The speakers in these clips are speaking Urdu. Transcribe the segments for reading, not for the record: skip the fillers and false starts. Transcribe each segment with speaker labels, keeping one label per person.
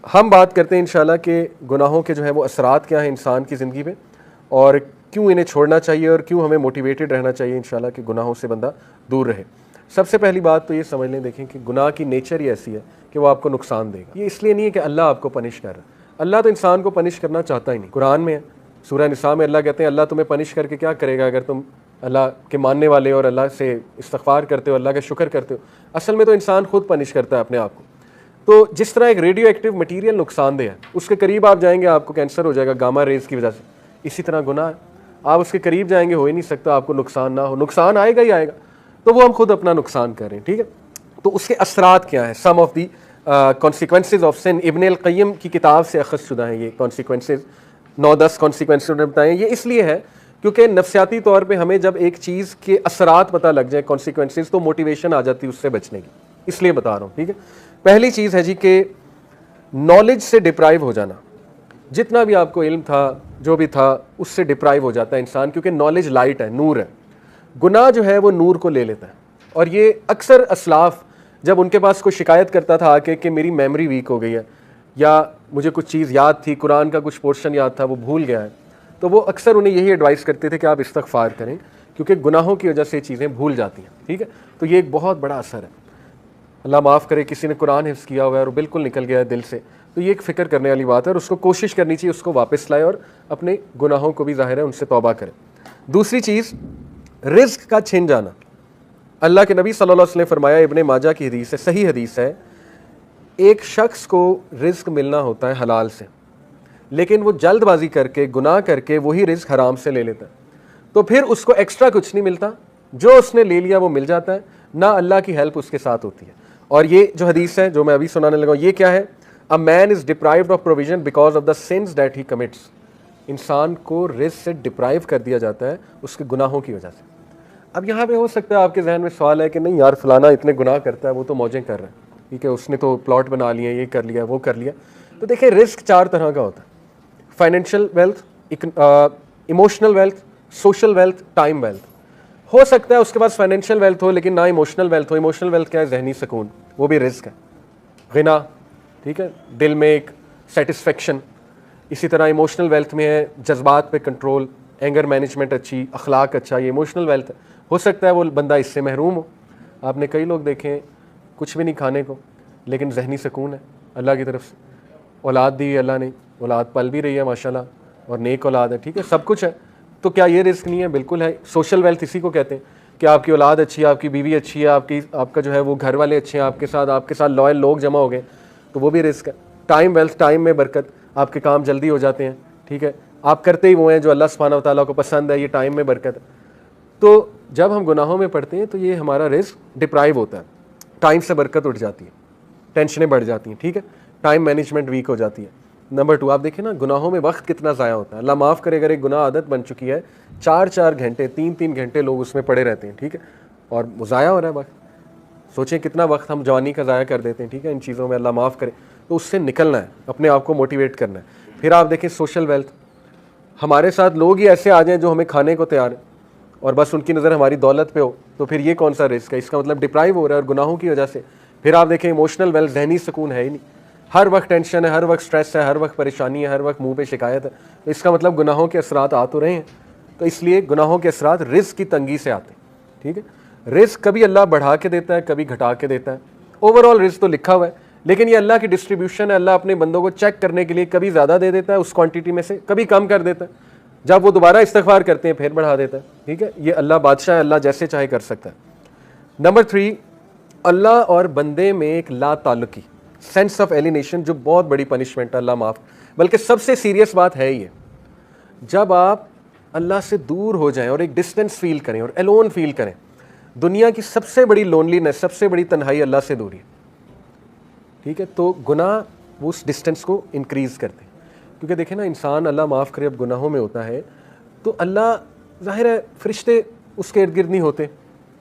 Speaker 1: ہم بات کرتے ہیں انشاءاللہ کہ گناہوں کے جو ہے وہ اثرات کیا ہیں انسان کی زندگی میں، اور کیوں انہیں چھوڑنا چاہیے اور کیوں ہمیں موٹیویٹڈ رہنا چاہیے انشاءاللہ کہ گناہوں سے بندہ دور رہے۔ سب سے پہلی بات تو یہ سمجھ لیں، دیکھیں کہ گناہ کی نیچر ہی ایسی ہے کہ وہ آپ کو نقصان دے گا۔ یہ اس لیے نہیں ہے کہ اللہ آپ کو پنش کر رہا ہے، اللہ تو انسان کو پنش کرنا چاہتا ہی نہیں۔ قرآن میں ہے، سورہ نساء میں اللہ کہتے ہیں اللہ تمہیں پنش کر کے کیا کرے گا اگر تم اللہ کے ماننے والے اور اللہ سے استغفار کرتے ہو، اللہ کا شکر کرتے ہو۔ اصل میں تو انسان خود پنش کرتا ہے اپنے آپ کو۔ تو جس طرح ایک ریڈیو ایکٹیو مٹیریل نقصان دہ ہے، اس کے قریب آپ جائیں گے آپ کو کینسر ہو جائے گا گاما ریز کی وجہ سے، اسی طرح گناہ ہے، آپ اس کے قریب جائیں گے ہو ہی نہیں سکتا آپ کو نقصان نہ ہو، نقصان آئے گا ہی آئے گا، تو وہ ہم خود اپنا نقصان کر رہے ہیں، ٹھیک ہے۔ تو اس کے اثرات کیا ہیں، سم of the consequences of sun, ابن القیم کی کتاب سے اخذ شدہ ہیں یہ کانسیکوینسز، 9-10 کانسیکوینسز نے بتائے ہیں۔ یہ اس لیے ہے کیونکہ نفسیاتی طور پہ ہمیں جب ایک چیز کے اثرات پتہ لگ جائیں کانسیکوینسز، تو موٹیویشن آ جاتی ہے اس سے بچنے کی، اس لیے بتا رہا ہوں، ٹھیک ہے۔ پہلی چیز ہے جی کہ نالج سے ڈپرائیو ہو جانا، جتنا بھی آپ کو علم تھا جو بھی تھا اس سے ڈپرائیو ہو جاتا ہے انسان، کیونکہ نالج لائٹ ہے، نور ہے، گناہ جو ہے وہ نور کو لے لیتا ہے۔ اور یہ اکثر اسلاف جب ان کے پاس کوئی شکایت کرتا تھا آ کے کہ میری میموری ویک ہو گئی ہے یا مجھے کچھ چیز یاد تھی، قرآن کا کچھ پورشن یاد تھا وہ بھول گیا ہے، تو وہ اکثر انہیں یہی ایڈوائس کرتے تھے کہ آپ استغفار کریں، کیونکہ گناہوں کی وجہ سے چیزیں بھول جاتی ہیں، ٹھیک ہے۔ تو یہ ایک بہت بڑا اثر ہے۔ اللہ معاف کرے کسی نے قرآن حفظ کیا ہوا ہے اور بالکل نکل گیا ہے دل سے، تو یہ ایک فکر کرنے والی بات ہے، اور اس کو کوشش کرنی چاہیے اس کو واپس لائے اور اپنے گناہوں کو بھی ظاہر ہے ان سے توبہ کرے۔ دوسری چیز، رزق کا چھن جانا۔ اللہ کے نبی صلی اللہ علیہ وسلم نے فرمایا، ابن ماجہ کی حدیث ہے، صحیح حدیث ہے، ایک شخص کو رزق ملنا ہوتا ہے حلال سے، لیکن وہ جلد بازی کر کے گناہ کر کے وہی رزق حرام سے لے لیتا ہے، تو پھر اس کو ایکسٹرا کچھ نہیں ملتا، جو اس نے لے لیا وہ مل جاتا ہے، نہ اللہ کی ہیلپ اس کے ساتھ ہوتی ہے۔ اور یہ جو حدیث ہے جو میں ابھی سنانے لگا ہوں، یہ کیا ہے؟ A man is deprived of provision because of the sins that he commits. انسان کو رزق سے ڈپرائیو کر دیا جاتا ہے اس کے گناہوں کی وجہ سے۔ اب یہاں پہ ہو سکتا ہے آپ کے ذہن میں سوال ہے کہ نہیں یار فلانا اتنے گناہ کرتا ہے، وہ تو موجیں کر رہا ہے، ٹھیک ہے، اس نے تو پلاٹ بنا لیے، یہ کر لیا وہ کر لیا۔ تو دیکھیں رزق 4 طرح کا ہوتا ہے: financial wealth, emotional wealth, social wealth, time wealth. ہو سکتا ہے اس کے پاس فائنینشیل ویلتھ ہو لیکن نہ ایموشنل ویلتھ ہو۔ ایموشنل ویلتھ کیا ہے؟ ذہنی سکون، وہ بھی رزق ہے۔ غنا، ٹھیک ہے، دل میں ایک سیٹسفیکشن۔ اسی طرح ایموشنل ویلتھ میں ہے جذبات پہ کنٹرول، اینگر مینجمنٹ اچھی، اخلاق اچھا، یہ ایموشنل ویلتھ ہے۔ ہو سکتا ہے وہ بندہ اس سے محروم ہو۔ آپ نے کئی لوگ دیکھے ہیں کچھ بھی نہیں کھانے کو لیکن ذہنی سکون ہے اللہ کی طرف سے، اولاد دی ہے اللہ نے، اولاد پل بھی رہی ہے ماشاءاللہ، اور نیک اولاد ہے، ٹھیک ہے، سب کچھ ہے۔ تو کیا یہ رزق نہیں ہے؟ بالکل ہے۔ سوشل ویلتھ اسی کو کہتے ہیں کہ آپ کی اولاد اچھی ہے، آپ کی بیوی اچھی ہے، آپ کا جو ہے وہ گھر والے اچھے ہیں آپ کے ساتھ لوئل لوگ جمع ہو گئے، تو وہ بھی رزق ہے۔ ٹائم ویلتھ، ٹائم میں برکت، آپ کے کام جلدی ہو جاتے ہیں، ٹھیک ہے، آپ کرتے ہی وہ ہیں جو اللہ سبحانہ وتعالیٰ کو پسند ہے، یہ ٹائم میں برکت ہے۔ تو جب ہم گناہوں میں پڑتے ہیں تو یہ ہمارا رزق ڈپرائیو ہوتا ہے، ٹائم سے برکت اٹھ جاتی ہے، ٹینشنیں بڑھ جاتی ہیں، ٹھیک ہے، ٹائم مینجمنٹ ویک ہو جاتی ہے۔ نمبر 2، آپ دیکھیں نا گناہوں میں وقت کتنا ضائع ہوتا ہے۔ اللہ معاف کرے اگر ایک گناہ عادت بن چکی ہے، 4 گھنٹے 3 گھنٹے لوگ اس میں پڑے رہتے ہیں، ٹھیک ہے، اور وہ ضائع ہو رہا ہے وقت۔ سوچیں کتنا وقت ہم جوانی کا ضائع کر دیتے ہیں، ٹھیک ہے، ان چیزوں میں، اللہ معاف کرے۔ تو اس سے نکلنا ہے، اپنے آپ کو موٹیویٹ کرنا ہے۔ پھر آپ دیکھیں سوشل ویلتھ، ہمارے ساتھ لوگ ہی ایسے آ جائیں جو ہمیں کھانے کو تیار ہیں اور بس ان کی نظر ہماری دولت پہ ہو، تو پھر یہ کون سا رزق ہے؟ اس کا مطلب ڈپرائیو ہو رہا ہے اور گناہوں کی وجہ سے۔ پھر آپ دیکھیں ایموشنل ویلتھ، ذہنی سکون ہے ہی نہیں، ہر وقت ٹینشن ہے، ہر وقت سٹریس ہے، ہر وقت پریشانی ہے، ہر وقت منہ پہ شکایت ہے، تو اس کا مطلب گناہوں کے اثرات آ تو رہے ہیں۔ تو اس لیے گناہوں کے اثرات رزق کی تنگی سے آتے ہیں، ٹھیک ہے۔ رزق کبھی اللہ بڑھا کے دیتا ہے، کبھی گھٹا کے دیتا ہے۔ اوور آل رزق تو لکھا ہوا ہے لیکن یہ اللہ کی ڈسٹریبیوشن ہے، اللہ اپنے بندوں کو چیک کرنے کے لیے کبھی زیادہ دے دیتا ہے اس کوانٹٹی میں سے، کبھی کم کر دیتا ہے، جب وہ دوبارہ استغفار کرتے ہیں پھر بڑھا دیتا ہے، ٹھیک ہے۔ یہ اللہ بادشاہ ہے، اللہ جیسے چاہے کر سکتا ہے۔ نمبر 3، اللہ اور بندے میں ایک لا تعلقی، سینس آف ایلینیشن، جو بہت بڑی پنشمنٹ ہے، اللہ معاف، بلکہ سب سے سیریس بات ہے یہ، جب آپ اللہ سے دور ہو جائیں اور ایک ڈسٹینس فیل کریں اور الون فیل کریں۔ دنیا کی سب سے بڑی لونلینس، سب سے بڑی تنہائی اللہ سے دوری ہے، ٹھیک ہے۔ تو گناہ وہ اس ڈسٹینس کو انکریز کرتے ہیں، کیونکہ دیکھیں نا انسان اللہ معاف کرے اب گناہوں میں ہوتا ہے تو اللہ ظاہر ہے فرشتے اس کے ارد گرد نہیں ہوتے،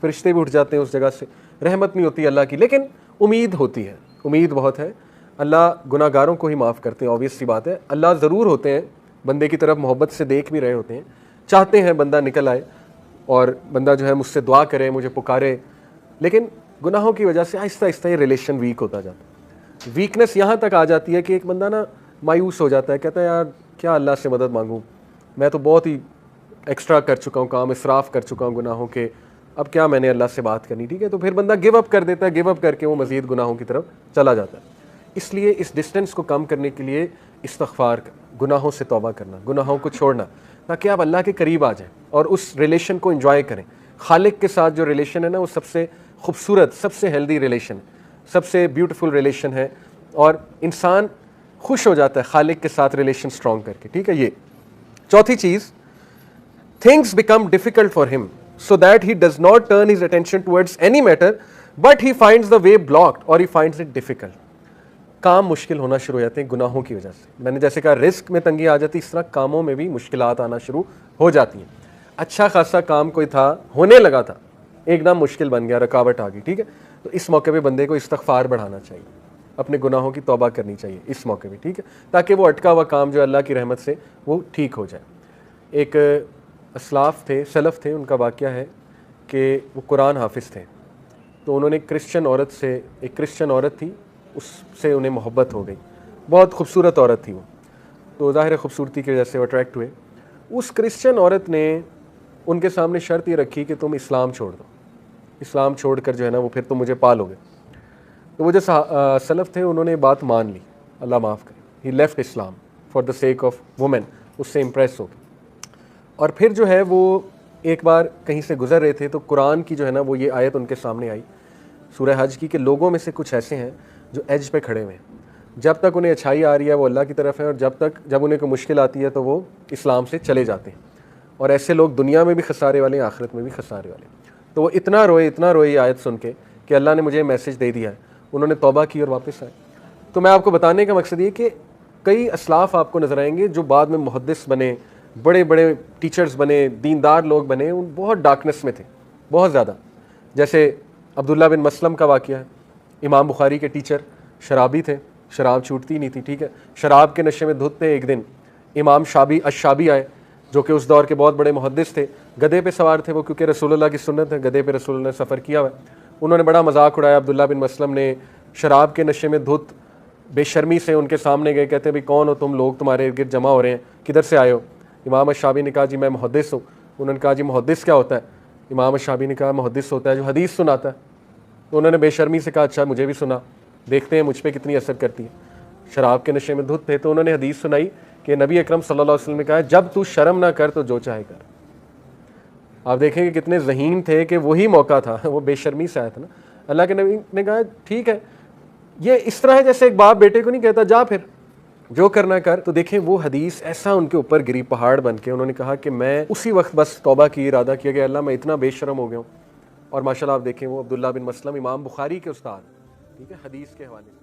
Speaker 1: فرشتے بھی اٹھ جاتے ہیں اس جگہ سے، رحمت نہیں ہوتی اللہ کی، لیکن امید ہوتی ہے، امید بہت ہے۔ اللہ گناہ گاروں کو ہی معاف کرتے ہیں، آبویس سی بات ہے۔ اللہ ضرور ہوتے ہیں بندے کی طرف محبت سے دیکھ بھی رہے ہوتے ہیں، چاہتے ہیں بندہ نکل آئے اور بندہ جو ہے مجھ سے دعا کرے، مجھے پکارے، لیکن گناہوں کی وجہ سے آہستہ آہستہ یہ ریلیشن ویک ہوتا جاتا ہے۔ ویکنس یہاں تک آ جاتی ہے کہ ایک بندہ نا مایوس ہو جاتا ہے, کہتا ہے یار کیا اللہ سے مدد مانگوں, میں تو بہت ہی ایکسٹرا کر چکا ہوں, کام اسراف کر چکا ہوں گناہوں کے, اب کیا میں نے اللہ سے بات کرنی. ٹھیک ہے, تو پھر بندہ گیو اپ کر دیتا ہے, گیو اپ کر کے وہ مزید گناہوں کی طرف چلا جاتا ہے. اس لیے اس ڈسٹینس کو کم کرنے کے لیے استغفار, گناہوں سے توبہ کرنا, گناہوں کو چھوڑنا, تاکہ آپ اللہ کے قریب آ جائیں اور اس ریلیشن کو انجوائے کریں. خالق کے ساتھ جو ریلیشن ہے نا, وہ سب سے خوبصورت, سب سے ہیلدی ریلیشن, سب سے بیوٹیفل ریلیشن ہے, اور انسان خوش ہو جاتا ہے خالق کے ساتھ ریلیشن اسٹرانگ کر کے. ٹھیک ہے, یہ چوتھی چیز, things become difficult for him so that he does not turn his attention towards any matter but he finds the way blocked or he finds it difficult. کام مشکل ہونا شروع ہو جاتے ہیں گناہوں کی وجہ سے. میں نے جیسے کہا رزق میں تنگی آ جاتی, اس طرح کاموں میں بھی مشکلات آنا شروع ہو جاتی ہیں. اچھا خاصا کام کوئی تھا, ہونے لگا تھا, ایک دم مشکل بن گیا, رکاوٹ آ گئی. ٹھیک ہے, تو اس موقع پہ بندے کو استغفار بڑھانا چاہیے, اپنے گناہوں کی توبہ کرنی چاہیے اس موقع پہ. ٹھیک ہے, تاکہ وہ اٹکا ہوا کام جو اللہ کی رحمت سے وہ ٹھیک ہو جائے. ایک اسلاف تھے, سلف تھے, ان کا واقعہ ہے کہ وہ قرآن حافظ تھے. تو انہوں نے ایک کرسچن عورت تھی, اس سے انہیں محبت ہو گئی. بہت خوبصورت عورت تھی وہ, تو ظاہر خوبصورتی کی وجہ سے وہ اٹریکٹ ہوئے. اس کرسچن عورت نے ان کے سامنے شرط یہ رکھی کہ تم اسلام چھوڑ دو, اسلام چھوڑ کر جو ہے نا وہ پھر تم مجھے پالو گے. تو وہ جو سلف تھے انہوں نے بات مان لی, اللہ معاف کرے, he left Islam for the sake of women, اس سے امپریس ہو گئے. اور پھر جو ہے وہ ایک بار کہیں سے گزر رہے تھے, تو قرآن کی جو ہے نا وہ یہ آیت ان کے سامنے آئی, سورہ حج کی, کہ لوگوں میں سے کچھ ایسے ہیں جو ایج پہ کھڑے ہوئے ہیں, جب تک انہیں اچھائی آ رہی ہے وہ اللہ کی طرف ہے, اور جب انہیں کوئی مشکل آتی ہے تو وہ اسلام سے چلے جاتے ہیں. اور ایسے لوگ دنیا میں بھی خسارے والے ہیں, آخرت میں بھی خسارے والے ہیں. تو وہ اتنا روئے یہ آیت سن کے کہ اللہ نے مجھے میسج دے دیا ہے. انہوں نے توبہ کی اور واپس آئے. تو میں آپ کو بتانے کا مقصد یہ کہ کئی اسلاف آپ کو نظر آئیں گے جو بعد میں محدث بنے, بڑے بڑے ٹیچرز بنے, دیندار لوگ بنے, ان بہت ڈارکنس میں تھے, بہت زیادہ. جیسے عبداللہ بن مسلم کا واقعہ ہے, امام بخاری کے ٹیچر, شرابی تھے, شراب چھوٹتی نہیں تھی. ٹھیک ہے, شراب کے نشے میں دھت تھے. ایک دن امام الشابی آئے, جو کہ اس دور کے بہت بڑے محدث تھے, گدھے پہ سوار تھے وہ, کیونکہ رسول اللہ کی سنت ہے, گدھے پہ رسول اللہ نے سفر کیا ہوا ہے. انہوں نے بڑا مذاق اڑایا. عبداللہ بن مسلم نے شراب کے نشے میں دھت بے شرمی سے ان کے سامنے گئے, کہتے ہیں بھائی کون ہو تم, لوگ تمہارے ارد گرد جمع ہو رہے ہیں, کدھر سے آئے ہو؟ امام الشابی نے کہا جی میں محدث ہوں. انہوں نے کہا جی محدث کیا ہوتا ہے؟ امام الشابی نے کہا محدث ہوتا ہے جو حدیث سناتا ہے. تو انہوں نے بے شرمی سے کہا اچھا مجھے بھی سنا, دیکھتے ہیں مجھ پہ کتنی اثر کرتی ہے. شراب کے نشے میں دھت تھے, تو انہوں نے حدیث سنائی کہ نبی اکرم صلی اللہ علیہ وسلم نے کہا جب تو شرم نہ کر تو جو چاہے کر. آپ دیکھیں کہ کتنے ذہین تھے کہ وہی موقع تھا, وہ بے شرمی سے آیا تھا نا. اللہ کے نبی نے کہا ٹھیک ہے, یہ اس طرح ہے جیسے ایک باپ بیٹے کو نہیں کہتا جا پھر جو کرنا کر. تو دیکھیں وہ حدیث ایسا ان کے اوپر گری پہاڑ بن کے. انہوں نے کہا کہ میں اسی وقت بس توبہ کی, ارادہ کیا کہ اللہ میں اتنا بے شرم ہو گیا ہوں. اور ماشاءاللہ آپ دیکھیں وہ عبداللہ بن مسلم امام بخاری کے استاد, ٹھیک ہے, حدیث کے حوالے سے.